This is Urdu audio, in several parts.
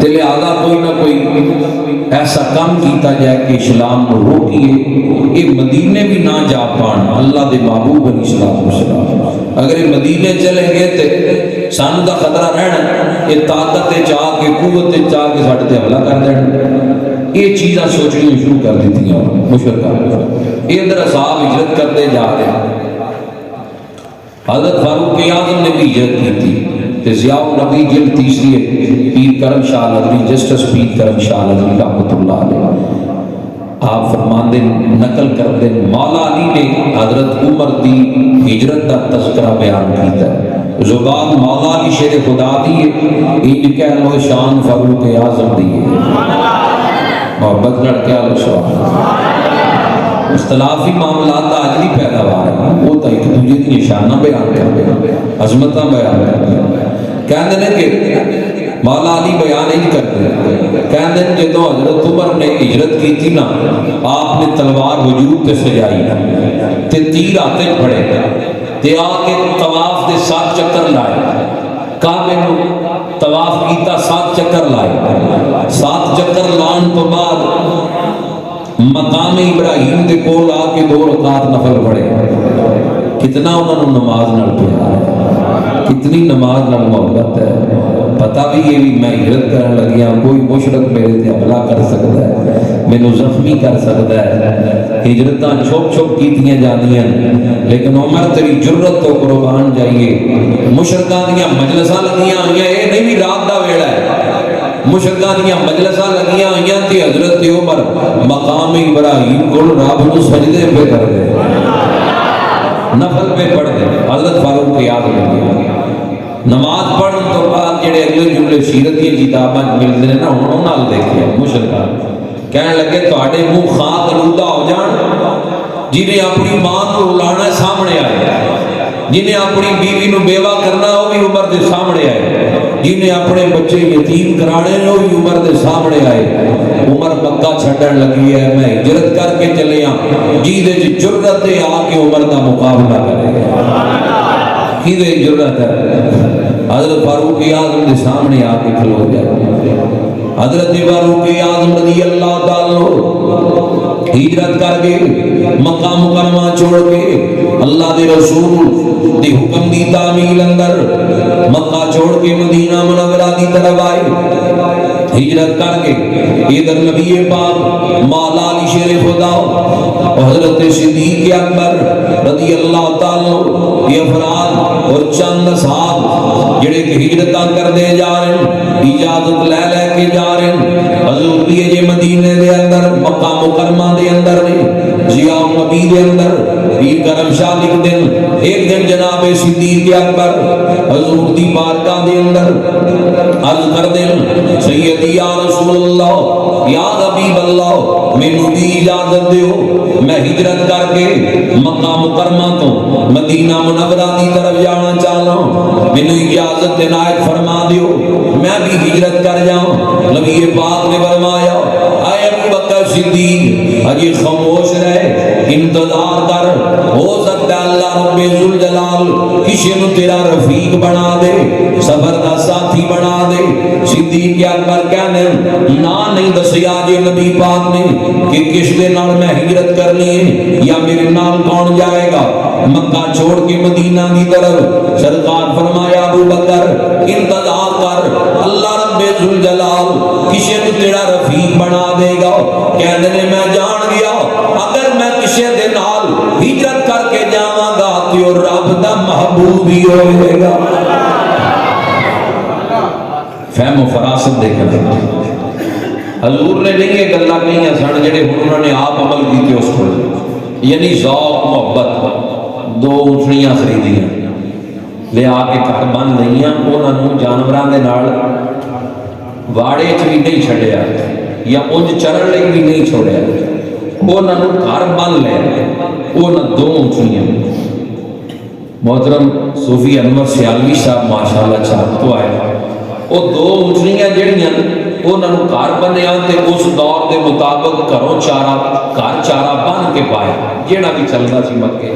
تے لہذا کوئی نہ کوئی ایسا کام کیتا جائے کہ اسلام کو روکیے، یہ مدینے بھی نہ جا پان اللہ دے محبوب علیہ السلام۔ اگر یہ مدینے چلے گئے تے سانو دا خطرہ رہنا، یہ طاقت چاہ کے قوت چاہ کے ساڈے تے حملہ کر دینا۔ یہ چیزاں سوچنی شروع کر دیتی ہیں مشرکان۔ یہ ادھر اصحاب ہجرت کرتے جا رہے ہیں۔ حضرت فاروق اعظم نے بھی ہجرت کی تھی تے ضیاء النبی جلد تیسری ہے، پیر کرم شاہ لدری، جسٹس پیر کرم شاہ لدری رحمۃ اللہ علیہ، آپ فرماندے نقل کرتے مولا علی نے حضرت عمر دی ہجرت کا تذکرہ بیان کیتا ہے۔ زبان مولا علی شیر خدا دی ہے، ان کہہ لو شان فاروق اعظم دی ہے، محبت لڑ کے آلو سبحان۔ اختلافی معاملات آج بھی پیداوار ہیں، وہ تو ایک دوسرے کی نشانہ بیان کرتے ہیں، عظمتہ بیان کرتے ہیں۔ کہتے ہیں کہ مولا علی بیان ہی کرتے، کہتے ہیں جدو حضرت عمر نے ہجرت کی تھی نا، آپ نے تلوار وجود تے سجائی تے تیر آتے پڑے تے آ کے طواف دے 7 چکر لائے، کعبے نو طواف کیتا 7 چکر لائے، 7 چکر لان تو بعد مقام ابراہیم دے کول آ کے 2 رکعت نفل پڑھے۔ کتنا انہوں نے نماز نال پیار ہے، کتنی نماز نال محبت ہے۔ پتہ بھی یہ بھی میں ہجرت کرن لگیا، کوئی مشرک میرے تے حملہ کر سکتا ہے، مینوں زخمی کر سکتا ہے۔ ہجرتاں چھپ چھپ کیتیاں جاندیاں، لیکن عمر تیری جرت تو قربان جائیے۔ مشرکاں دیاں مجلساں لگیاں ہوئیاں، یہ نہیں بھی رات دا ویڑا ہے، مشرکان دیاں مجلساں لگیاں ہوئیاں تھی، حضرت عمر مقام ابراہیم کو رب نو سجدے پہ کر دے، نفل پہ پڑھ دے۔ حضرت فاروق اعظم نماز پڑھن تو بعد جڑے اگلے جملے سیرت دی کتاباں ملدے نے نا، انہاں نال دیکھے مشرکان کہن لگے تواڈے منہ خاک آلودہ ہو جان، جنہیں اپنی ماں کو رلانا سامنے آئے، جنہیں اپنی بیوی نو بیوہ کرنا وہ بھی عمر دے سامنے آئے، جنہیں اپنے بچے یتیم کرانے وہ بھی عمر دے سامنے آئے۔ عمر مکہ چھڈن لگی ہے، میں ہجرت کر کے چلے ہاں، جیدے جی جرت ہے آ کے عمر دا مقابلہ کرے، کیدے جرت ہے؟ حضرت فاروق اعظم دے سامنے آ کے کھلو جائے۔ حضرت فاروق اعظم رضی اللہ تعالیٰ ہجرت کر کے مکہ مکرمہ چھوڑ کے اللہ دے رسول دی حکم دی تعمیل اندر مکہ چھوڑ کے مدینہ منورہ دی طرف آئے، ہجرت کر کے ادھر نبی پاک مولا علی شیر خدا حضرت صدیق اکبر رضی اللہ تعالیٰ یہ افراد اور چند اصحاب جڑے کہ ہجرتاں کر دے جا رہے ہیں، اجازت لے لے کے جا رہے ہیں۔ حضور لیے جے مدینے دے اندر مکہ مکرمہ دے اندر نے ضیاء النبی دے اندر پیر کرم شاہ لکھ دن ایک دن جناب صدیق اکبر حضور دی بارگاہ دے اندر عرض کر دن سیدی یا رسول اللہ یا حبیب اللہ مینوں دی اجازت دیو، میں ہجرت کر کے مکہ مکرمہ تو مدینہ منورہ دی طرف جانا چاہتا ہوں، مینوں اجازت عنایت فرما دیو، میں بھی ہجرت کر جاؤں۔ نبی پاک نے فرمایا اے ابو بکر صدیق اجے خاموش رہے، انتظار کر، ہو سکتا ہے اللہ رب ذوالجلال کسی نو تیرا رفیق بنا دے، سفر کا ساتھی بنا دے۔ صدیق اکبر کہنے نا نہیں دسیا جے نبی پاک نے کہ کس دے نال میں ہجرت کرنی ہے یا میرے نال کون جائے گا۔ مکہ چھوڑ کے مدینہ دی طرف سرکار فرمایا ابو بکر انتظار کر، اللہ رب ذوالجلال کسی نو تیرا رفیق بنا دے گا۔ کہنے نے میں جان گیا اگر میں کسی دے نال ہجرت کر کے جاواں گا تو رب دا محبوب ہی ہوئے گا۔ فہم و فراست دیکھا حضور نے نہیں یہ گلاں کہیں سن جڑے انہوں نے آپ عمل کیتے اس پر، یعنی ذوق محبت۔ 2 اونٹنیاں خریدیاں لے آ کے گھر بن لئیاں، انہوں جانوراں دے نال واڑے چ بھی نہیں چھڈیا یا انج چرن لئی بھی نہیں چھوڑیا، انہوں گھر بن لے انہوں 2 اونٹنیاں۔ محترم صوفی انور سیالوی صاحب ماشاءاللہ چاہت تو آئے، وہ 2 اونٹنیاں جڑیاں انہوں گھر بنیا تے اس دور دے مطابق گھروں چارہ بن کے پایا، جیڑا بھی چلتا سی مکے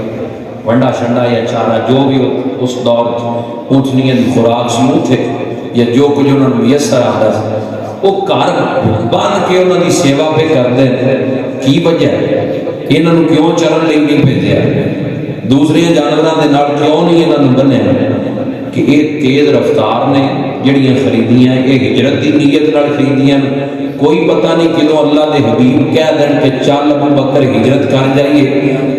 ونڈا شنڈا یا چارہ جو بھی اس دور اونٹنیاں دی خوراک سی، اوتھے یا جو کچھ انہوں نے میسر آتا ہے وہ گھر بن کے انہوں کی سیوا پہ کرتے ہیں. کی وجہ ہے؟ انہوں نے کیوں چلن لئی نہیں بھیجا؟ دوسرے جانوراں دے نال کیوں نہیں انہوں نے بنیا؟ کہ یہ تیز رفتار نے جڑیاں خریدیاں یہ ہجرت کی نیت نال خریدیاں. کوئی پتہ نہیں کدوں اللہ دے حبیب کہہ دین کہ چل ابو بکر ہجرت کر جائیے،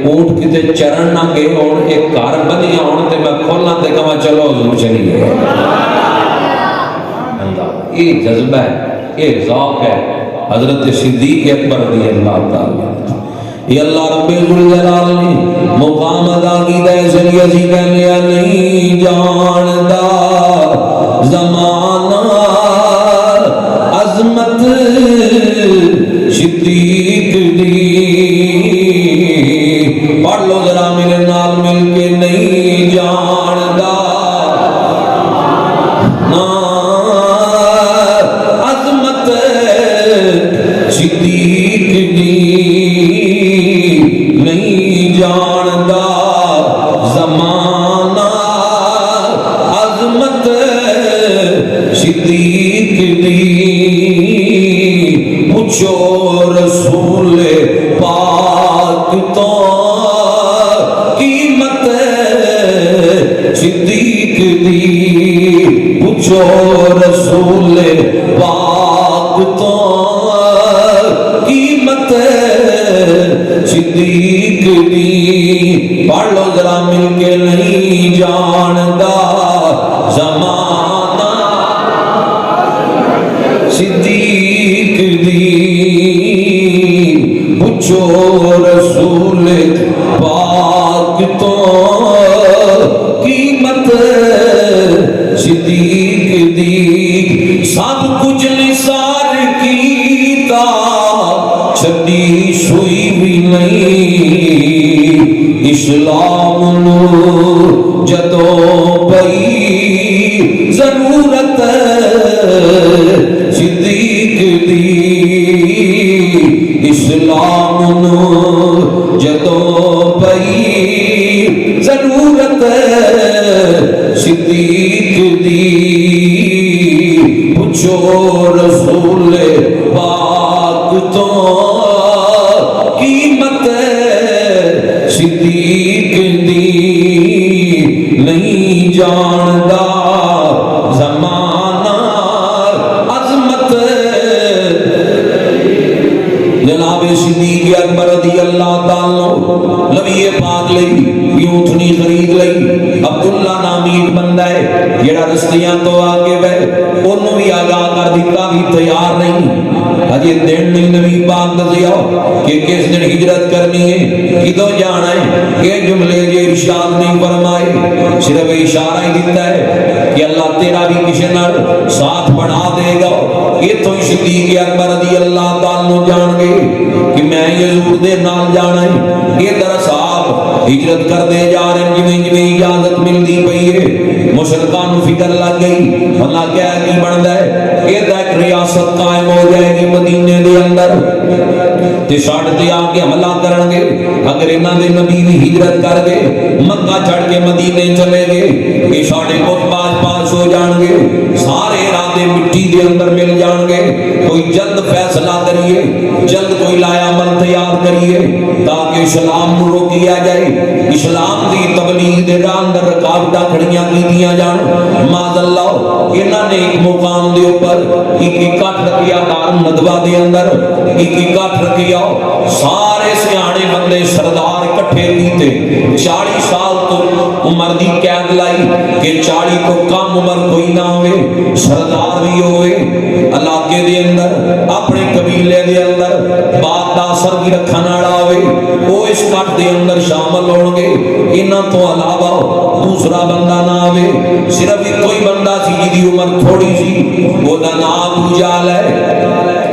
اونٹ کتے چرن نہ گئے ہون، ایک گھر بنیا ہون تے میں کھولاں تے کہاں چلو حضور چلیے. یہ جذبہ ہے، یہ ذوق ہے حضرت صدیق اکبر رضی اللہ تعالی. یہ اللہ رب الجلال نے مقام ادا کیتا ہے، اس لیے اسی کہنے نہیں جاندا زمانہ عظمت صدیق دی. پڑھ لو ذرا میرے نال مل کے، نہیں جاندا عظمت صدیق دی، نہیں جاندا زمانہ عظمت صدیق دی. پوچھو رسول پاک تو قیمت صدیق دی. پوچھو رسول پاک تو قیمت صدیق دی. پڑھ لو ذرا مل کے، نہیں جاندا زمانہ صدیق دی. پوچھو رسول پاک تو قیمت صدیق دی. سب کچھ نثار کیتا چھڈی سوئی بھی نہیں، اسلام نو جدوں پئی ضرورت صدیق دی. اسلام نو جدوں پئی ضرورت صدیق دی. پوچھو رسول پاک تو قیمت صدیق دی. نہیں جاندا زمانہ عظمت جناب صدیق اکبر رضی اللہ تعالی نبی پاک لئی اونٹنی خرید لئی. عبداللہ نامی ایک بندہ ہے جڑا رستیاں تو آگے بے، انہوں بھی آگاہ کر دیتا بھی تیار نہیں. حجی دن نہیں نبی پاک دسیا کہ کس دن ہجرت کرنی ہے، کدوں جانا ہے. یہ جملے یہ ارشاد نہیں فرمائے، صرف اشارہ ہی دیتا ہے کہ اللہ تیرا بھی کسی نال ساتھ بنا دے گا. یہ تو صدیق اکبر رضی اللہ تعالی جان گے کہ میں حضور دے نال جانا ہے. یہ در صاحب ہجرت کر دے جا رہے ہیں، جویں جویں اجازت ملدی پئی ہے مشرکان فکر لگ گئی. اللہ کیا کی بندا ہے، یہ ایک ریاست قائم ہو جائے گی مدینے دے اندر تے ساڈ تے آ کے حملہ کرن گے. اگر انہاں دے نبی بھی ہجرت کر گئے مکہ چھڑ کے مدینے چلے گئے، یہ ساڈے بت پاس ہو جان گے، سارے ارادے مٹی دے اندر مل جان گے. کوئی جلد فیصلہ کریے، جلد کوئی لایا عمل تیار کریے تاکہ اسلام نو روکیا جائے، اسلام دی تبلیغ دے اندر رکاوٹاں کھڑیاں کیتیاں جان. معاذ اللہ انہاں نے ایک مقام دے اوپر ایک اکٹھ رکھیا دار ندوہ دے اندر، ایک اکٹھ رکھیا سارے سیانے بندے سردار اکٹھے کیتے. 40 سال تو عمر دی قید لائی کہ 40 تو کم عمر کوئی نہ ہوئے، سردار بھی ہوئے علاقے دے اندر، اپنے قبیلے دے اندر بات دا اثر بھی رکھن والا ہوئے، وہ اس کٹ دے اندر شامل ہون گے. انہاں تو علاوہ دوسرا بندہ نہ آوے، صرف کوئی بندہ سی جی عمر تھوڑی سی، وہ دا نام ابو جہل ہے،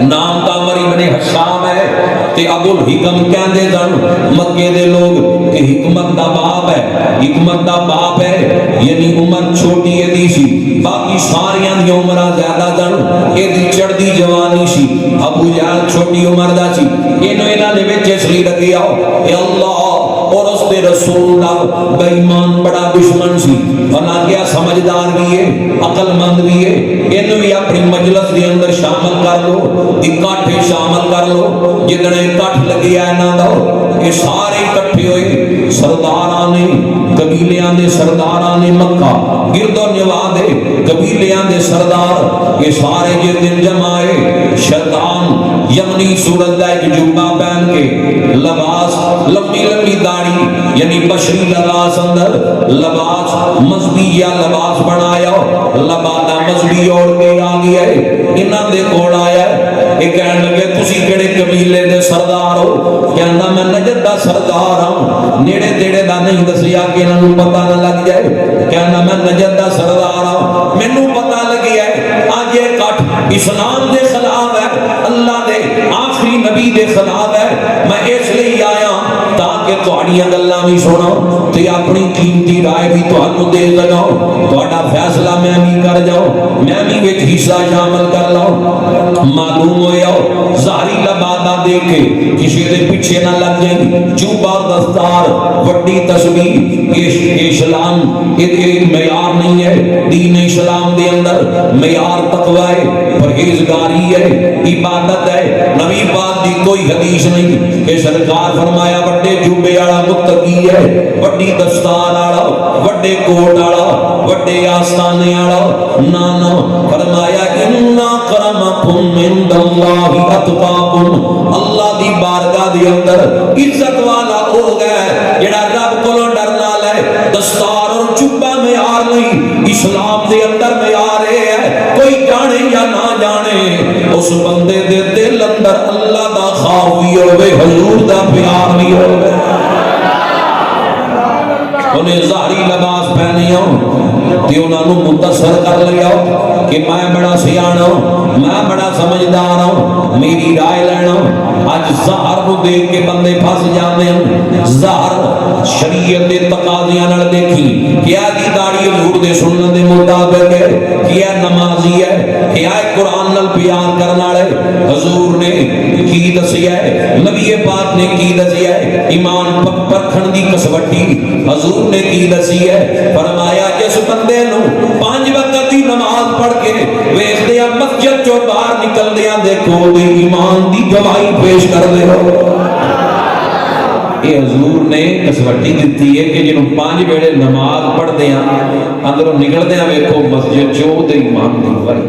نام دا عمر ابن حشام ہے تے ابو الحکم کہندے سن مکے دے لوگ کہ حکمت دا باپ ہے، حکمت دا باپ ہے، یعنی عمر چھوٹی ہے دی سی، باقی ساریاں دی عمرہ زیادہ سن، اے دی چڑھدی جوانی سی. ابو جہل چھوٹی عمر دا سی. انہوں نے وچ اس لیے رکھیا اے اللہ اور اس دے رسول دا بے ایمان بڑا دشمن سی، حالانکہ سمجھدار بھی ہے، عقل مند بھی ہے، اینو بھی اپنی مجلس دے اندر شامل کر لو، اکٹھے شامل کر لو، جتنے اکٹھ لگیا ہے نہ دو، یہ سارے اکٹھے ہوئے سرداراں نے، قبیلیاں دے سرداراں نے مکہ، گرد و نواح دے قبیلیاں دے سردار، یہ سارے جس دن جمائے، شیطان یمنی صورت دا ایک جبہ پہن کے، لباس لمبی لمبی داڑھی یعنی بشری لباس اندر لباس مذہبی یا لباس بنایا، لبادہ مذہبی اور کے آ گیا ہے، انہاں دے کوڑ آیا ہے، یہ کہنے لگے تسی کڑے قبیلے دے سردار ہو؟ کہنا میں نجد دا سردار ہوں، نیڑے تیڑے دا نہیں دسیا کہ انہوں پتہ نہ لگ جائے، کہنا میں نجد دا سردار ہوں، میں نو پتہ لگی ہے آج یہ کٹ اسلام دے خلاف ہے، اللہ دے آخری نبی دے خلاف ہے، میں اس لئے آیا تاکہ تہاڈیاں گلاں بھی سنو تے اپنی قیمتی رائے بھی تہانوں دے سکاں، تہاڈا فیصلہ میں بھی کر جاؤں، میں بھی وچ حصہ شامل کر لاؤں۔ معلوم ہویا ظاہری لبادہ دے کے کسی دے پیچھے نہ لگ جائیں، جوبہ دستار وڈی تسبیح، اسلام ایک معیار نہیں ہے، دین اسلام دے اندر معیار تقوی ہے، پرہیزگاری ہے، عبادت ہے، نبی پاک دی کوئی حدیث نہیں کہ سرکار فرمایا وڈے جوبے والا متقی ہے، وڈی دستار والا، وڈے کوٹ والا، وڈے آستانے والا، نہ فرمایا ان اکرمکم عند اللہ اتقاکم، اللہ دی بارگاہ دی اندر عزت والا ہو گیا جڑا رب کولوں ڈرنا لے، دستار اور جوبہ معیار نہیں، اسلام دے اندر معیار ہے، کوئی جانے یا نہ جانے اس بندے دے دل اندر اللہ دا خوف بھی ہوئے، حضور دا پیار بھی ہوئے، انہیں ظاہری لباس پہنے ہوں کہ انہوں نے متصر کر لیا کہ میں بڑا سیانا ہوں، میں بڑا سمجھدار ہوں، میری رائے لینا ہوں۔ آج ظاہر کو دیکھ کے بندے پھنس جاتے ہیں، ظاہر شریعت دے تقاضیاں نال دیکھی کیا دی داڑھی حضور دے سنت دے مطابق ہے، کیا نمازی ہے، کیا قرآن نال بیان کرنا والے، حضور نے کی دسیا ہے، نبی پاک نے کی دسیا ہے، ایمان پرکھن دی کسوٹی حضور نے کی دسی ہے، فرمایا جس بندے نو 5 وقت دی نماز پڑھ کے ویکھدے مسجد چوں باہر نکلدیاں دیکھو دے ایمان دی گواہی پیش کر دے ہو، یہ حضور نے کسوٹی دیتی ہے کہ جنہوں 5 ویلے نماز پڑھ دیاں اندروں نکل دیاں ویکھو مسجد چوں دے ایمان دی گواہی۔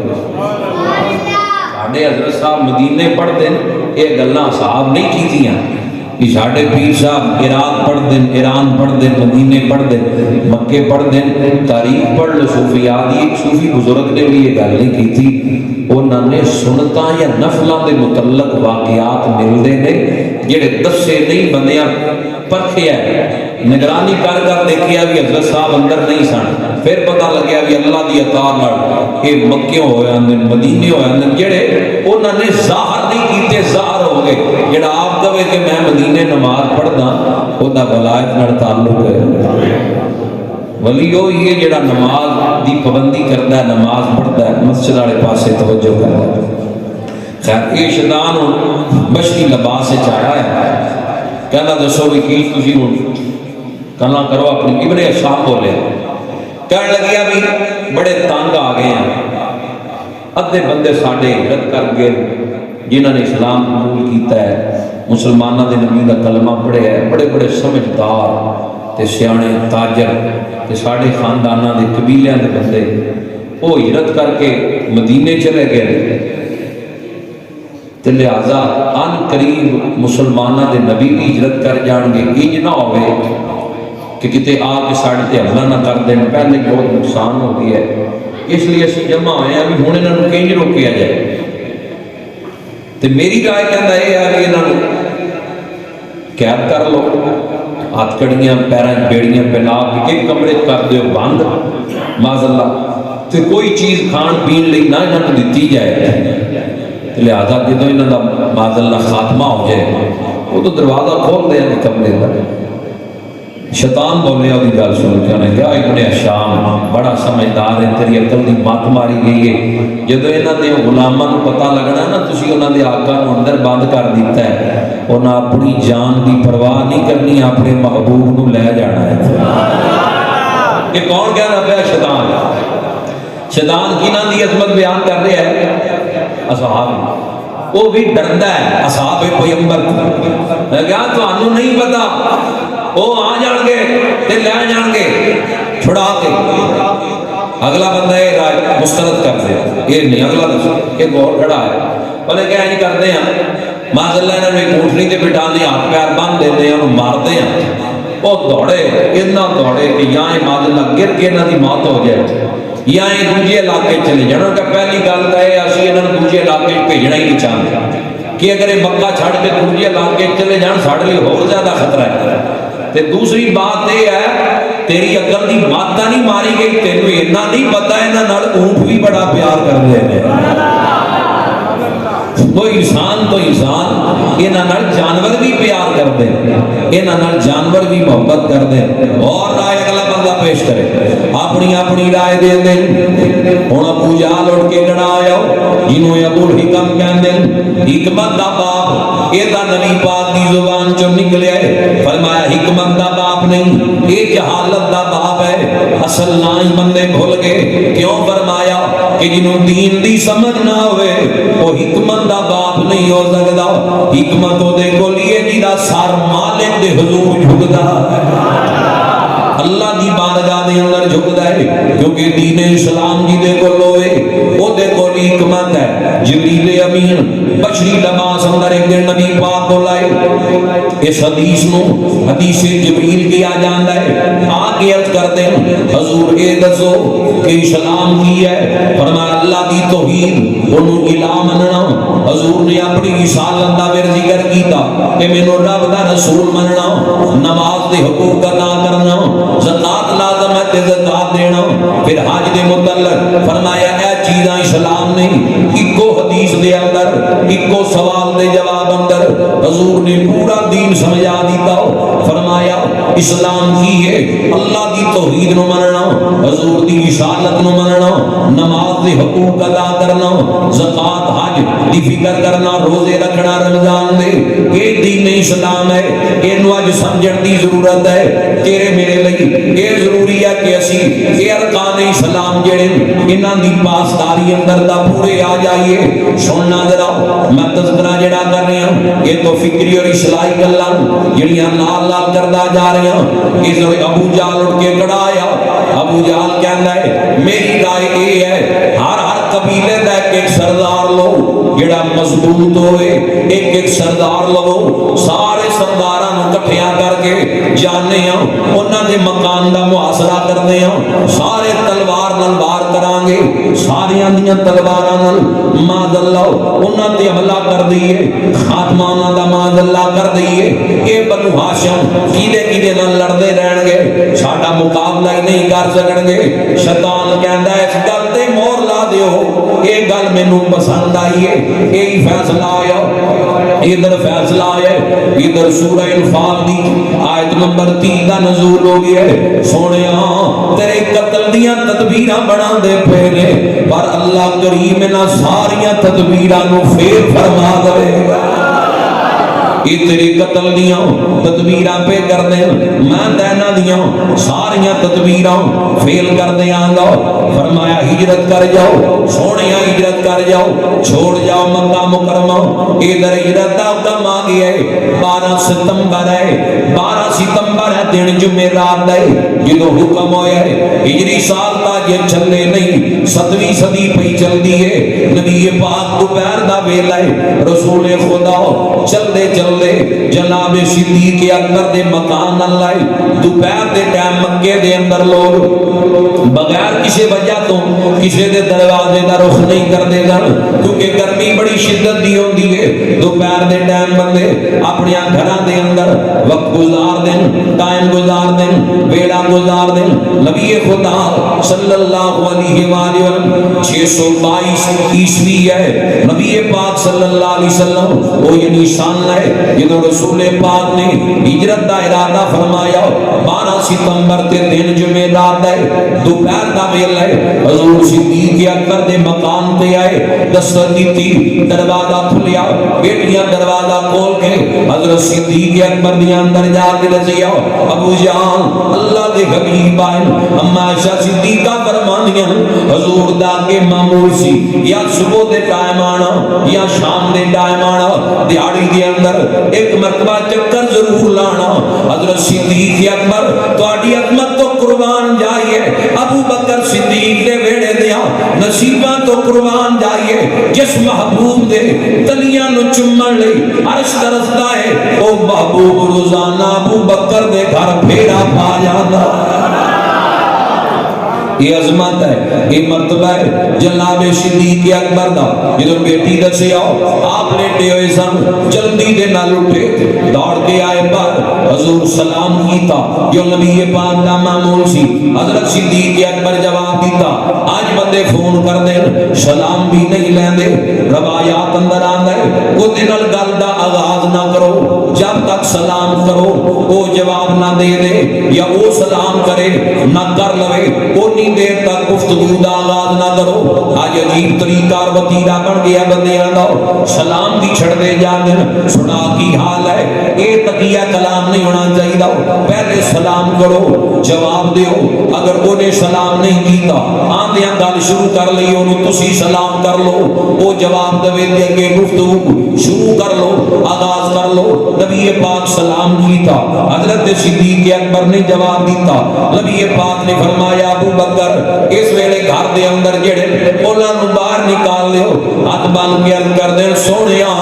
ساڈے حضرت صاحب مدینے پڑھ دیں یہ گلاں صاحب نہیں کیتیاں، کہ ساڑھے پیر صاحب عراق پڑھ دیں، ایران پڑھ دیں، مدینے پڑھ دیں، مکے پڑھ دیں، تاریخ پڑھ لو، صوفیات ایک صوفی بزرگ نے بھی یہ گل نہیں کی تھی، انہوں نے سنتاں یا نفلاں دے متعلق واقعات ملدے نے جڑے دسے نہیں بندیاں پرکھیا ہے، نگرانی کر دیکھیا بھی حضرت صاحب اندر نہیں سن، پھر پتہ لگیا بھی اللہ دی عطا نال یہ مکیوں ہوئے اندر مدینے ہوئے اندر جڑے انہوں نے ظاہر نہیں کیتے ظاہر ہو گئے، جڑا آپ کہے کہ میں مدینے نماز پڑھدا او دا ولایت نال تعلق ہے، ولی یہ جڑا نماز دی پابندی کرتا ہے، نماز پڑھتا ہے، مسجد والے پاسے توجہ کرتا ہے۔ خیر یہ شیطان بشری لباس سے چاہا ہے، کہنا دسو بھی کی تسی ہوں کنا کرو اپنی ابن اشعب بولے، کہنے لگیا بھی بڑے تنگ آ گئے ہیں، ادھے بندے ساڑھے ہجرت کر گئے جنہوں نے اسلام قبول کیتا ہے، مسلمانہ دے نبی دا کلمہ پڑھے ہیں، بڑے بڑے سمجھدار تے سیانے تاجر تے ساڑھے خاندانہ دے قبیلیاں دے بندے وہ ہجرت کر کے مدینے چلے گئے، تے لہذا ان قریب مسلمانہ دے نبی بھی ہجرت کر جان گے، انج نہ ہوئے کہ کتے آ کے ساڑھے تے حملہ نہ کر دیں، پہلے بہت نقصان ہو گیا ہے، اس لیے اسی جمع ہوئے ہیں ابھی ہونے نہ کنج روکیا جائے۔ تے میری رائے کہتا ہے کہ انہوں قید کر لو، ہاتھ کڑیاں پیراں بیڑیاں پہنا کے ایک کمرے کر دیو بند، معاذ اللہ، تے کوئی چیز کھان پین لئی نہ انہوں کو دیتی جائے، لہذا جدو انہوں کا معاذ اللہ خاتمہ ہو جائے وہ تو دروازہ کھول دیا کمرے کا۔ شیطان بولے اور گل سن کے انہیں کہا ابن اشعب بڑا سمجھدار ہے، تیری عقل دی مات ماری گئی ہے، جدو انہوں نے غلاماں کو پتہ لگنا نا تسی انہوں نے آقا کو اندر بند کر دیتا ہے، انہیں اپنی جان کی پرواہ نہیں کرنی، اپنے محبوب کو لے جانا ہے۔ یہ کون کہنا پیا؟ شیطان۔ شیطان کنہاں دی عظمت بیان کر رہے ہیں؟ اصحاب۔ وہ بھی ڈردا ہے اصحاب پیغمبر۔ میں کہا تانوں نہیں پتا، وہ آ جان گے تے لے جان گے چھڑا کے۔ اگلا بندہ یہ رائے مسترد کر دے، یہ نہیں اگلا دسو کہ گور کھڑا ہے بولے کہ نہیں کرتے ہیں معاذ اللہ انہوں نے کوٹھنی تے بٹھا دے، ہاتھ پیر باندھ دیتے ہیں، انہوں مارتے ہیں۔ وہ دوڑے اتنا دوڑے کہ یہاں معاذ اللہ گر کے انہوں کی موت ہو جائے، یا یہ دوسرے علاقے چلے جانا۔ کہ پہلی گل تو یہ اسی انہوں نے دوسرے علاقے بھیجنا ہی نہیں چاہتے کہ اگر یہ مکہ چھڑ کے دوسرے علاقے چلے جان ساڑھے لیے اور زیادہ خطرہ ہے۔ تے دوسری بات یہ ہے تیری عقل دی ماتا نہیں ماری گئی، تینوں اتنا نہیں پتا انہاں نال اونٹ بھی بڑا پیار کرتے ہیں۔ وہ انسان تو انسان، انہاں نال جانور بھی پیار کرتے ہیں، انہاں نال جانور بھی محبت کرتے ہیں۔ اور رائے اگلا بندہ پیش کرے، اپنی اپنی رائے دے دیں۔ ہن ابو جہل اٹھ کے لڑا آیا جنوں ابو الحکم کہندے، حکمت دا باپ، یہ دا نبی پاک دی زبان چوں نکلیا ہے۔ فرمایا حکمت دا باپ نہیں، یہ جہالت دا باپ ہے۔ اصل نہ ہی بندے بھول گئے، کیوں؟ فرمایا کہ جنوں دین دی سمجھ نہ ہوئے وہ حکمت دا باپ نہیں ہو سکتا۔ حکمت وہ دے کول یہ جیدا سار مالک دے حضور جھکدا ہے، اللہ دی بارگاہ دے اندر جھکدا ہے، کیونکہ دین اسلام جی دے کول ہوئے او دے کول حکمت ہے۔ جبریل امین بشری لباس اندر ایک دن نبی پاک کو لائے، اس حدیث نو حدیث جبریل کیا جاندا ہے۔ آگے عرض کرتے ہیں حضور اے دسو کہ اسلام کی ہے؟ فرمایا اللہ دی توحید، انہوں الہ مننا۔ حضور نے اپنی رسالت دا پھر ذکر کیتا کہ مینوں رب دا رسول مننا، نماز دے حقوق ادا کرنا، زکات لازم ہے تے زکات دینا، پھر حج دے متعلق فرمایا اے چیزاں اسلام نہیں۔ اکو حدیث دے اندر اکو سوال دے جواب اندر حضور نے پورا دین سمجھا دیتا۔ فرمایا اسلام کی ہے اللہ دی توحید نو مننا، حضور دی رسالت نو مننا، نماز دے حقوق ادا کرنا، زکات حج دی فکر کرنا، روزے رکھنا رمضان دے، یہ دین اسلام ہے۔ اینو اج سمجھن دی ضرورت ہے، تیرے میرے لئی یہ ضروری ہے کہ اسی یہ ارکان اسلام جڑے انہاں دی پاسداری اندر دا پورے آ جائیے۔ سننا ذرا میں تذکرہ جڑا کر رہا ہوں یہ تو فکری اور اصلاحی گلاں جڑیاں نال نال کردا جا رہی ہیں۔ اس ابو جہل اٹھ کے کھڑا آیا، ابو جہل کہندا ہے میری رائے یہ ہے ہر قبیلے دا ایک سردار لو جڑا مضبوط ہوئے، ایک سردار لو، سارے سرداراں نوں اکٹھیاں کر کے جانے ہاں انہاں دے مکان دا محاصرہ کرنے ہاں، سارے تلوار نال وار کران گے، ساریاں دیاں تلواراں نال ماذ اللہ انہاں تے حملہ کر دئیے، خاتمہ انہاں دا ماذ اللہ کر دئیے۔ اے بنو ہاشم کیدے نال لڑدے رہن گے، ساڈا مقابلہ ہی نہیں کر سکن گے۔ شیطان کہندا ہے اس گل تے مور لا دیو، اے گل مینوں پسند آئی ہے، یہی فیصلہ آیا۔ ادھر فیصلہ آیا، ادھر سورہ انفال دی آیت نمبر 3 دا نزول ہو گیا ہے۔ سونیا تیرے قتل دیاں تدبیراں بنا دے پے نے، پر اللہ کریم انہاں ساریاں تدبیراں نو فیل فرما دے گا۔ یہ تیرے قتل دیاں تدبیراں پہ کر دیں، میں دینا دیاں ساریاں تدبیراں فیل کر دیاں گا۔ فرمایا ہجرت کر جاؤ، سونیا ہجرت کر جاؤ، چھوڑ جاؤ مکہ مکرمہ۔ ادھر ہجرت دا حکم آ گیا ہے، 12 ستمبر ہے، 12 ستمبر ہے دن جمعرات ہے جدوں حکم ہویا ہے۔ ہجری سال تا یہ چلے نہیں، 7ویں صدی پہ چل دی ہے۔ نبی پاک دوپہر دا ویلا ہے، رسول خدا چلدے چلدے جناب صدیق اکبر دے مکان اللہ دوپہر دے ٹائم مکے دے اندر لوگ بغیر کسی وجہ تو کسی دے دروازے دا رخ نہیں کرتے سن، کیونکہ گرمی بڑی شدت دی ہوندی ہے۔ دوپہر دے ٹائم بندے اپنے گھراں دے اندر وقت گزار دین، ٹائم گزار دین، ویلا گزار دین۔ نبی خدا صلی اللہ علیہ وآلہ وسلم 622 عیسوی ہے، نبی پاک صلی اللہ علیہ وسلم وہ یہ نشان ہے جدو رسول پاک نے ہجرت دا ارادہ فرمایا 12 ستمبر تے دن جمعرات ہے، دوپہر دا ویلا ہے۔ حضور صدیق اکبر دے مکان تے آئے، دستک دیتی، دروازہ کھلیا، بیٹیاں دروازہ کھول کے حضرت حضرت صدیق اکبر دی اندر جا کے دسیا ابو جان اللہ دے حبیب آئے اما عائشہ صدیقہ فرمانیاں حضور دا کے معمول سی یا صبح دے ٹائم آنا یا شام دے ٹائم آنا دیہاڑی دے اندر ایک مرتبہ چکر ضرور لانا حضرت صدیق اکبر تہاڈی عظمت تو قربان جائیے ابو بکر صدیق دے ویڑے دیا نصیباں تو قربان جائیے جس محبوب دے تلیاں نو چمن لئی عرش درستا ہے او محبوب روزانہ ابو بکر دے گھر پھیرا پا جاتا یہ عظمت ہے یہ مرتبہ ہے جناب صدیق اکبر دا جدو بیٹی دسے آؤ آپ لیٹے ہوئے سن جلدی دے نال اٹھے دوڑ کے آئے پر حضور سلام کیتا جو نبی پاک دا معمول سی حضرت صدیق اکبر جواب دیتا آج بندے فون کر دے سلام بھی نہیں لیں دے روایات اندر آندے وہ دنال گل دا آغاز نہ کرو جب تک سلام کرو وہ جواب نہ دے دے یا وہ سلام کرے نہ کر لوے وہ دیر تک گفتگو دا آغاز نہ کرو آج عجیب طریقہ اور وطیرہ بن گیا بندیاں دا سلام بھی چھڑ دے جاندن سنا کی حال ہے اے تقیہ کلام نہیں ہونا چاہیے دا پہلے سلام کرو جواب دیو اگر انہیں سلام نہیں کیتا آندیاں گل شروع کر لی انہوں تسی سلام کر لو وہ جواب دوے دے کے گفتگو شروع کر لو آغاز کر لو نبی پاک سلام کیتا حضرت صدیق اکبر نے جواب دیتا نبی پاک نے فرمایا ابو بکر اس ویلے گھر دے اندر جڑے اولاں نو باہر نکال لیو ہاتھ بن کے عرض کر دے سونیا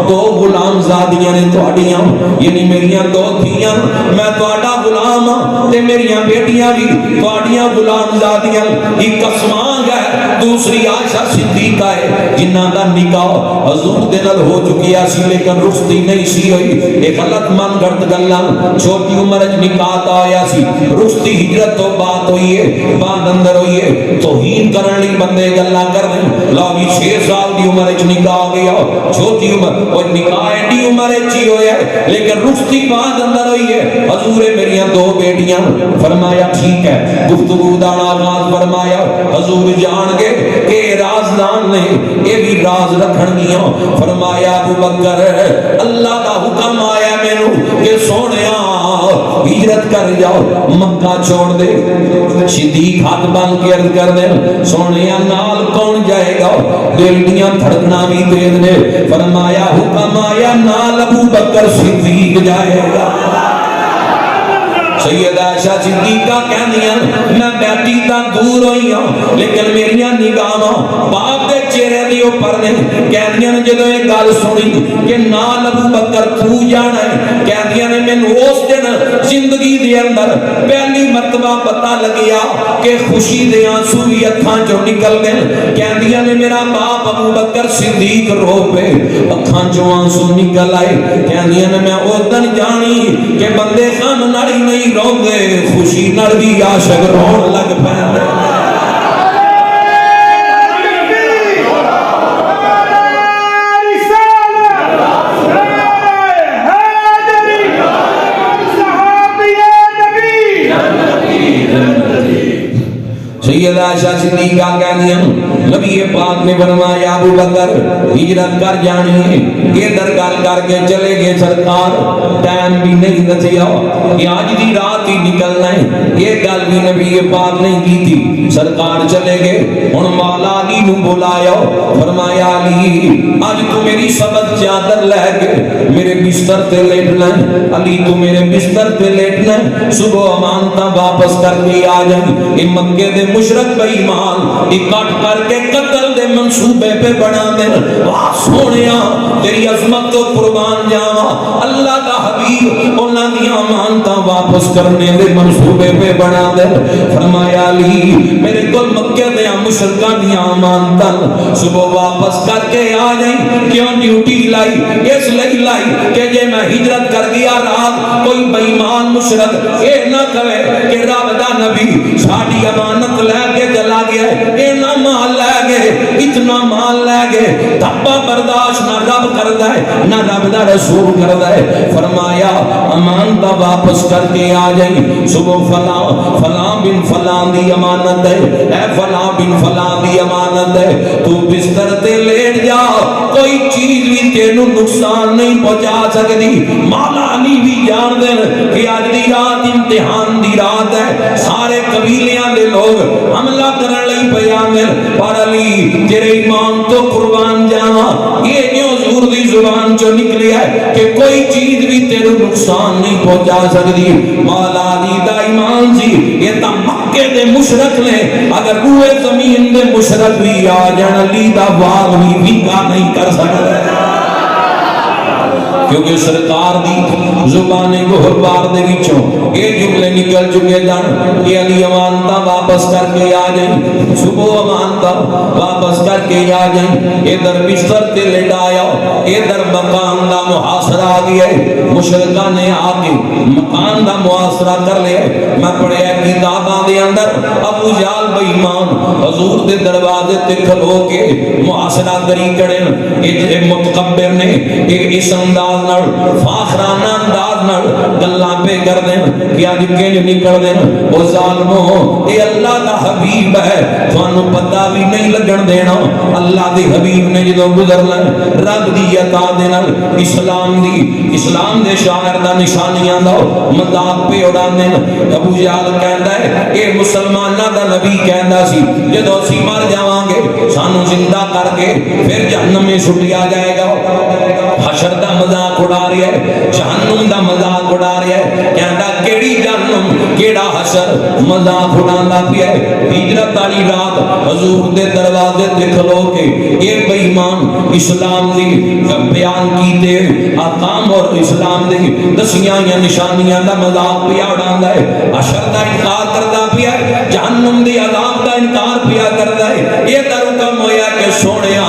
دو غلام زادیاں نے تہاڈیاں یعنی میریاں دو دھیاں میں تہاڈا غلام ہاں تے میریاں بیٹیاں بھی تہاڈیاں غلام زادیاں ایک قسماں ہے دوسری عائشہ صدیقہ ہے جنہاں دا نکاح حضور دے نال ہو چکیا سی لیکن رخصتی نہیں سی ہوئی ایک غلط من گھڑت گلاں چھوٹی عمر وچ نکاح تا ہویا سی رخصتی ہجرت تو بات ہوئی ہے بعد اندر ہوئیے توہین کرن لی بندے گلاں کر دیں لاوی 6 سال دی عمر وچ نکاح ہو گیا چھوٹی عمر اور نکاح ایڈی عمر وچ ہی ہویا لیکن رخصتی بعد اندر ہوئی ہے حضور میریاں دو بیٹیاں فرمایا ٹھیک ہے گفتگو دا آغاز فرمایا حضور جان گے کہ رازدان نے یہ بھی راز رکھن گیاں فرمایا ابو بکر اللہ دا حکم آیا مینوں کہ سونیا ہجرت کر جاؤ مکہ چھوڑ دے صدیق ہاتھ بن کے عرض کر دے سونیا نال کون جائے گا دل دیاں دھڑکنا بھی تیز نے فرمایا حکم آیا نال ابو بکر صدیق جائے گا سیدہ عائشہ صدیقہ کہنیاں میں بیٹی تا دور ہوئی ہوں لیکن میریاں نگاہاں باپ دے چہرے دی اوپر نے کہنیاں نے جدوں یہ گل سنی کہ نال ابو بکر تو جانا ہے کہنیاں نے مینوں اس دن زندگی دے اندر پہلی مرتبہ پتہ لگیا کہ خوشی دے آنسو بھی اکھاں چوں نکل گئے کہنیاں نے میرا باپ ابو بکر صدیق رو پے اکھاں چوں آنسو نکل آئے کہنیاں نے میں اس دن جانی کہ بندے غم نال ہی نہیں روندے خوشی نال بھی عاشق رون لگ پیندے سیدہ عائشہ صدیقہ کہنی ہیں نبی پاک نے فرمایا ابو بکر ہجرت کر جانی ہے یہ درگال کر کے چلے گئے سرکار ٹائم بھی نہیں دسیا کہ آج دی رات ہی نکلنا ہے یہ گل بھی نبی پاک نہیں کی تھی سرکار چلے گئے ہن مولا علی نو بلایا فرمایا علی آج تو میری سبز چادر لے کے میرے بستر تے لیٹنا ہے علی تو میرے بستر تے لیٹنا ہے صبح امانتاں واپس کر کے آ جائیں یہ مکے دے مشرک بے ایمان اکٹھ کر کے قتل دے منصوبے پہ بنا دے واہ سونیا تیری عظمت تو قربان جاواں اللہ دا حبیب انہاں دی امانتاں واپس کرنے دے منصوبے پہ بنا دے فرمایا علی میرے کول مکے دے مشرکاں دی امانتاں صبح واپس کر کے آ جائیں کیوں ڈیوٹی لائی اس لئی لائی کہ جے میں ہجرت کر گیا رات کوئی بے ایمان مشرک اے نہ کہے کہ رب دا نبی ساڈی امانت لے کے چلا گیا اے نہ مال لے گئے اتنا مال لے گئے دھپا برداشت نہ رب کردا ہے نہ رب دا رسول کردا ہے فرمایا امانت واپس کر کے آ جائیں صبح فلاں بن فلاں دی امانت ہے اے فلاں بن فلاں دی امانت ہے تو بستر تے لیٹ جا کوئی چیز بھی تینوں نقصان نہیں پہنچا سکتی. مولا علی بھی جان دین کہ اج دی رات امتحان دی رات ہے. سارے قبیلیاں دے لوگ حملہ کرن لئی پے آندے پر علی تیرے ایمان تو قربان جاواں. یہ جو حضور دی زبان چوں نکلیا ہے کہ کوئی چیز بھی تیرے نقصان نہیں پہنچا سکتی. مولا علی دا ایمان سی. یہ تا مکے دے مشرک نے اگر روئے زمین دے مشرک بھی آ جان علی دا باغ بھی بھیکا نہیں کر سکتے. کیونکہ سرکار دی زبان گہربار دے وچوں یہ جملے نکل چکے جان کہ علی امانتا واپس کر کے آ جائیں. صبح امانتا واپس کر کے آ جائیں. ادھر بستر تے لٹایا, ادھر مکان دا محاصرہ آ گیا. مشرکاں نے آ کے مکان دا محاصرہ کر لیا. میں پڑھیا کتاباں دے اندر ابو جہل بے ایمان حضور دے دروازے تے کھلو کے محاصرہ کری کڑے. متکبر نے اس انداز فاخرانہ انداز نال گلاں پہ کر دیں کہ اج کنج نکل دیں. او ظالمو اے اللہ دا حبیب ہے, تھانوں پتہ بھی نہیں لگن دینا. اللہ دے حبیب نے جدوں گزرنا رب دی عطا دے نال اسلام دے شاعر دا نشانیاں دا مذاق پہ اڑا دیں. ابو جہل کہندا ہے اے مسلماناں دا نبی کہندا سی جدوں اسی مر جاواں گے سانوں زندہ کر کے پھر جہنم میں سٹیا جائے گا. حشر دا مذاق اڑا رہا ہے, جہنم دا مذاق اڑا رہا ہے. کہندا کیڑی جہنم کیڑا حشر مذاق اڑاندا پیا ہے. ہجرت والی رات حضور دے دروازے تے کھلو کے اے بے ایمان اسلام دی بیان کیتے احکام اور اسلام دی دسیاں نشانیاں دا مذاق پیا اڑاندا ہے. حشر دا انکار کردا پیا ہے, جہنم دی عذاب دا انکار پیا کردا ہے. اے دا حکم ہویا کہ سونیا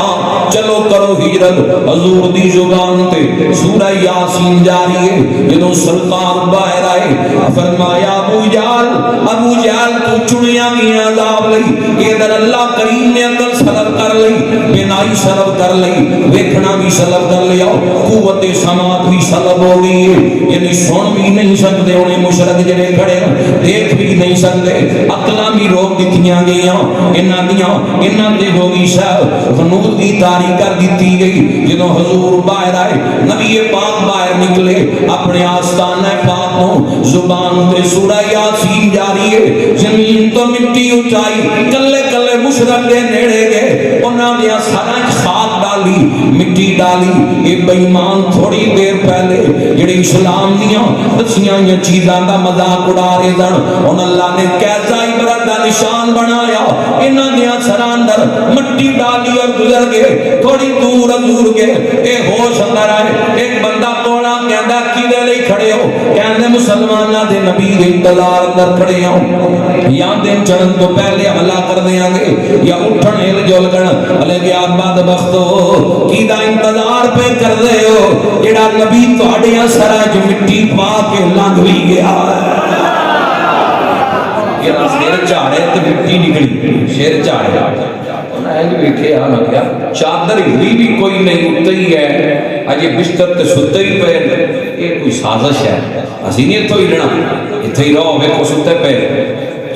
چلو کرو ہجرت. حضور دی زبان تے سورہ یاسین جاری ہے. جدوں سرکار باہر آئے فرمایا ابو جہل تو چنیا گیا عذاب لئی. ادھر اللہ کریم نے عقل سلب کر لئی, بینائی سلب کر لئی, دیکھنا بھی سلب کر لیا, قوت سماعت بھی سلب ہو گئی ہے. یعنی سن بھی نہیں سکتے انہیں مشرک جڑے کھڑے, دیکھ بھی نہیں سکتے, عقلاں بھی روک دتیاں گئیاں. انہاں تے ہو گئی صاحب خنود کی تاری کر دیتی گئی. جدوں حضور باہر آئے نبی پاک باہر نکلے اپنے آستانہ پاک کو زبان تے سورہ یاسین جاری ہے. زمین تو مٹی اٹھائی, کلے کلے مشرک دے نیڑے گئے, انہاں نے سراں خاک ڈالی, مٹی ڈالی. اے بے ایمان تھوڑی دیر پہلے جڑے اسلام دیاں دسیاں چیزاں دا مذاق اڑا رہے سن, ان اللہ نے کیسا عبرت دا نشان بنایا. انہاں دیاں سراں اندر مٹی ڈالی اور گزر گئے. تھوڑی دور گئے, اے ہوش اندر آئے. ایک بندہ کوڑا کہندا کیدے لئی کھڑے ہو؟ کہندے مسلماناں دے نبی دے انتظار اندر کھڑے ہوں, یا دن چڑھن تو پہلے حملہ کر دیاں گے یا اٹھن ہل جول کر ہلے گیا بدبختو کیدا انتظار پہ کر دے ہو جڑا نبی تہاڈیاں سراں وچ مٹی پا کے لنگ بھی گیا. یہ سر جھاڑے تے مٹی نکلی, سر جھاڑے چادر ہلی بھی کوئی نہیں, اتنے ہی ہے اجے بستر تے ستے ہی پے. یہ کوئی سازش ہے, اسی نہیں اتوں ہلنا, اتنے ہی رہو ویکھو ستے پے.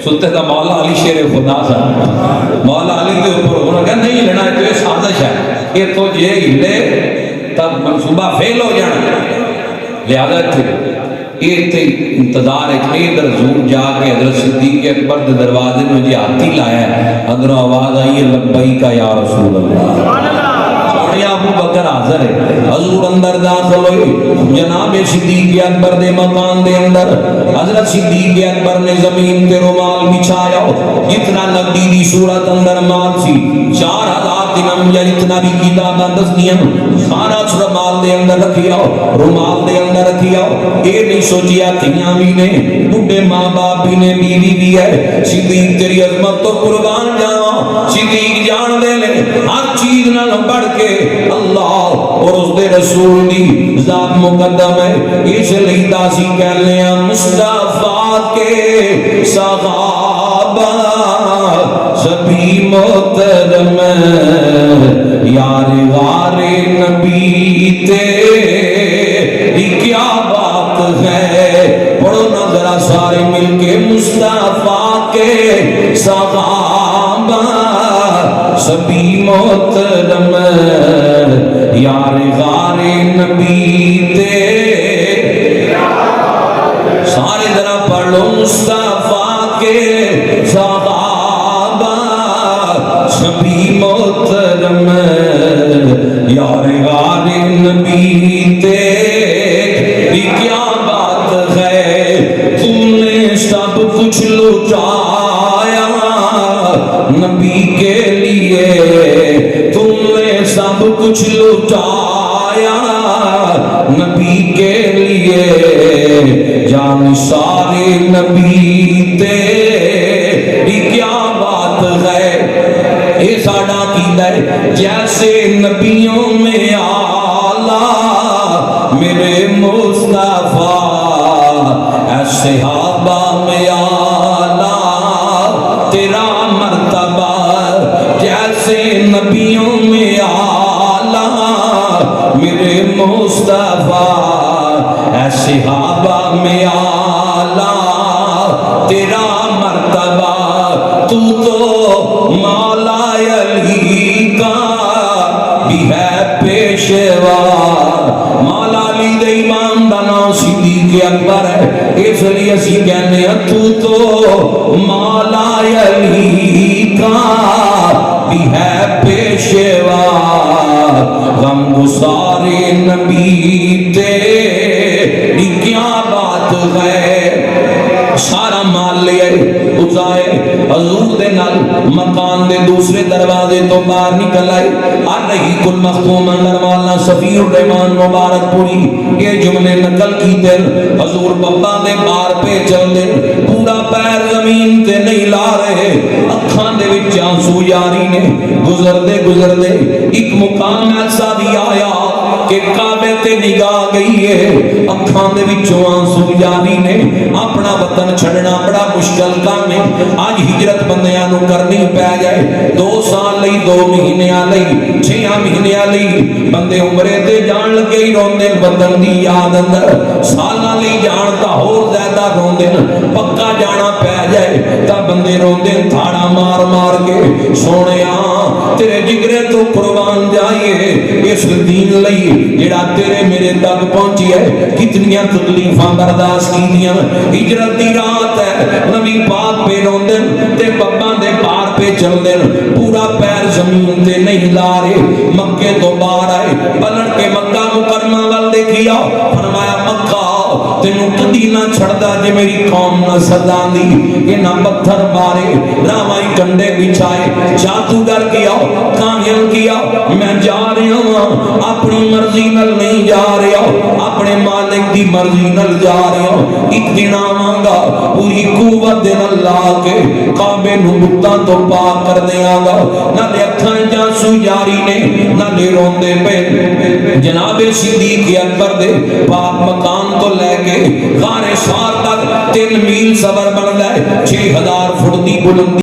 ستے دا مولا علی شیر خدا سا, مولا علی دے اوپر انہوں نے کہا نہیں ہلنا, یہ سازش ہے. یہ تو جے ہلے تب منصوبہ فیل ہو جانا. لہذا اتنے انتظار ہے کہ ادھر زور جا کے حضرت صدیق اکبر دے دروازے میں جی ہاتھی لایا ہے. اندروں آواز آئی ہے لبیک یا رسول اللہ. ابو بکر حاضر ہے, حضور اندر داخل ہوئے. جناب صدیق اکبر دے مکان دے اندر حضرت صدیق اکبر نے زمین تے رومال بچھایا. جتنا نبی دی صورت اندر مال سی 4000 دینم یا جتنا بھی کتاباں دسدیاں سارا رومال دے اندر رکھیا, رومال دے اندر رکھیا. اے نہیں سوچیا تھیاں بھی نے, بڈھے ماں باپ بھی نے, بیوی بھی ہے. صدیق تیری عظمت تو قربان جاواں. صدیق جان دے لے ہر چیز نال بڑھ کے اللہ اور اس دے رسول دی ذات مقدم ہے. اس لیے داسی کہنے ہیں مصطفیٰ کے صحابہ سبھی محترم, یار غار نبی تیری کیا بات ہے. پڑھو نا ذرا سارے مل کے مصطفیٰ کے صحابہ سبھی محترم, یار غار نبی تے سارے ذرا پڑھ لو مصطفیٰ کے صحابہ سبھی محترم یار غار نبی تے کیا بات ہے تم نے سب کچھ لٹایا نبی کے لیے تم نے سب کچھ لٹایا نبی کے لیے جان سارے نبی تیری کیا بات ہے یہ ساڈا عقیدہ ہے جیسے نبیوں میں آلہ میرے مصطفیٰ ایسے صحابہ میں آلہ تیرا مرتبہ جیسے نبیوں میں آلہ میرے مصطفیٰ ایسے صحابہ میں آلہ تیرا مرتبہ تو مولا علی کا بھی ہے پیشوا مولا علی دے امام دا نام صدیق اکبر ہے اس لیے اسی کہنے ہیں تو مولا علی کا بھی ہے پیشوا غم گسارے نبی تیری کیا بات ہے سارا مال لے اتائے حضور دے نال مکان دے دوسرے دروازے تو باہر نکل آئے رہی کل مختوم اندر والا صفی الرحمان مبارک پوری یہ جملے نقل کی دن حضور بابا دے بار پہ چل دن پورا پیر زمین تے نہیں لا رہے اکھان دے وچ آنسو یاری نے گزر دے ایک مقام ایسا بھی آیا کہ کعبے تے نگاہ گئی ہے اکھان دے وچوں آنسو یاری نے اپنا وطن چھڑنا بڑا مشکل کام ہے آج ہجرت بندیاں نو کرنی پہ جائے 2 سال لئی 2 مہینے لئی 6 مہینے لئی بندے عمرے تے جان لگے ہی روندے وطن دی یاد اندر سالاں لئی جان تا ہور زیادہ روندے پکا جانا پہ جائے تا بندے روندے تھاڑا مار مار کے سونیاں تیرے جگرے تو قربان جائیے اس دین لئی جڑا تیرے میرے تک پہنچی ہے کتنیاں تکلیفاں برداشت کیتیاں ہجرت دی رات ہے نبی پاک پہ روندن تے بابا دے پار پہ چلدن پورا پیر زمین تے نہیں لا رہے مکے تو باہر آئے پلٹ کے مکہ مکرمہ وال دیکھیا فرمایا مکہ تینوں کدی نہ چھڑدا جے میری قوم نہ سدان دی یہ نہ پتھر مارے راوائی کنڈے بچھائے جادوگر کیا کاہن کیا میں جا رہا ہوں اپنی مرضی نل نہیں جا رہا اپنے مالک دی مرضی نل جا رہا ایک دن آواں گا پوری قوت دن اللہ کے کعبے نو بتاں تو پاک کر دیاں گا نہ لے اکھاں جاسو یاری نے نہ لے روندے پہ جناب صدیق اکبر دے پاک مکان تو لے کے غار سوار تک 3 میل سفر بن گئے 6000 فٹ دی بلندی